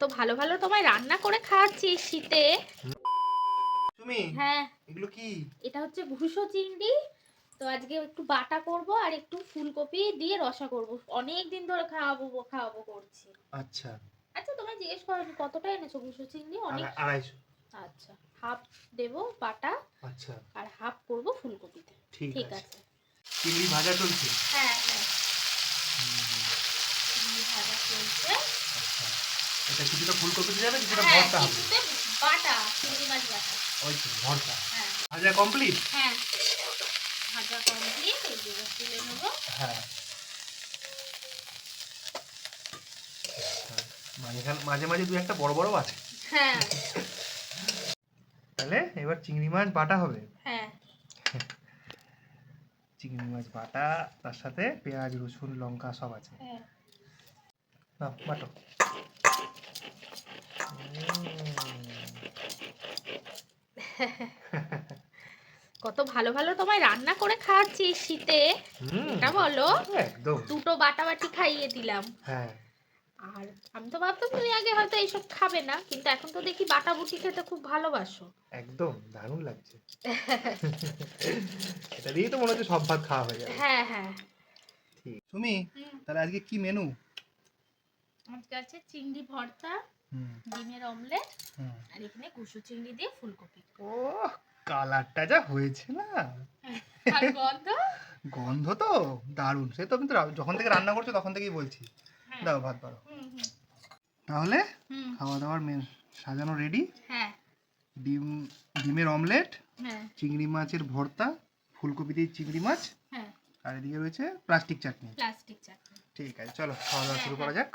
তো ভালো ভালো তোমায় রান্না করে খাওয়াচ্ছি শীতে। তুমি হ্যাঁ, এগুলো কি? এটা হচ্ছে ভুসো চিংড়ি। তো আজকে একটু বাটা করব আর একটু ফুলকপি দিয়ে রসা করব। অনেক দিন ধরে খাওয়াবো করছি। আচ্ছা, আচ্ছা, তোমায় জিজ্ঞেস করনি কতটা এনেছো ভুসো চিংড়ি? অনেক। 250। আচ্ছা, হাফ দেবো বাটা আচ্ছা, আর হাফ করব ফুলকপিতে। ঠিক ঠিক আছে। আছে। চিংড়ি ভাজা চলছে। হ্যাঁ হ্যাঁ, চিংড়ি ভাজা চলছে। আচ্ছা, এটা কিছুটা ফুলকপিতে যাবে, কিছুটা হ্যাঁ, ভর্তা হবে। কিছুতে বাটা, চিংড়ি মাছ বাটা। ওই তো ভর্তা। হ্যাঁ ভাজা কমপ্লিট। হ্যাঁ, ভাজা কমপ্লিট। এই যে এবার তুলে নেবো। হ্যাঁ, মাঝে মাঝে দু একটা বড় বড় আছে। হ্যাঁ তাহলে এবার চিংড়ি মাছ বাটা হবে। হ্যাঁ, চিংড়ি মাছ বাটা, তার সাথে পেঁয়াজ রসুন লঙ্কা সব আছে। হ্যাঁ। নাও বাটো। কত ভালো ভালো তোমায় রান্না করে খাওয়াচ্ছি শীতে। এটা বলো, একদম। দুটো বাটাবাটি খাইয়ে দিলাম। হ্যাঁ, আর আমি তো ভাবতাম তুমি আগে হয়তো এইসব খাবে না, কিন্তু এখন তো দেখি বাটাবুটি খেতে খুব ভালোবাসো। একদম দারুণ লাগছে। এটা দিয়েই তো মনে হচ্ছে সব ভাত খাওয়া হয়ে যাবে। হ্যাঁ হ্যাঁ। ঠিক সুমি, হুম, তাহলে আজকে কি মেনু? আজকে আছে চিংড়ি ভর্তা, হুম ডিমের অমলেট, হুম। আর এখানে কুসু চিংড়ি দিয়ে ফুলকপি। ও, কালারটা যা হয়েছে না, আর গন্ধ? গন্ধ তো দারুণ। সে তো আমি তো যখন থেকে রান্না করছো তখন থেকেই বলছি। হ্যাঁ। দাও ভাত বাড়ো। হুম হুম তাহলে হুম। খাওয়া দাওয়ার সাজানো রেডি। হ্যাঁ ডিমের অমলেট, হ্যাঁ চিংড়ি মাছের ভর্তা, ফুলকপি দিয়ে চিংড়ি মাছ, হ্যাঁ, আর এদিকে রয়েছে প্লাস্টিক চাটনি। প্লাস্টিক চাটনি। ঠিক আছে, চলো খাওয়া দাওয়া শুরু করা যাক।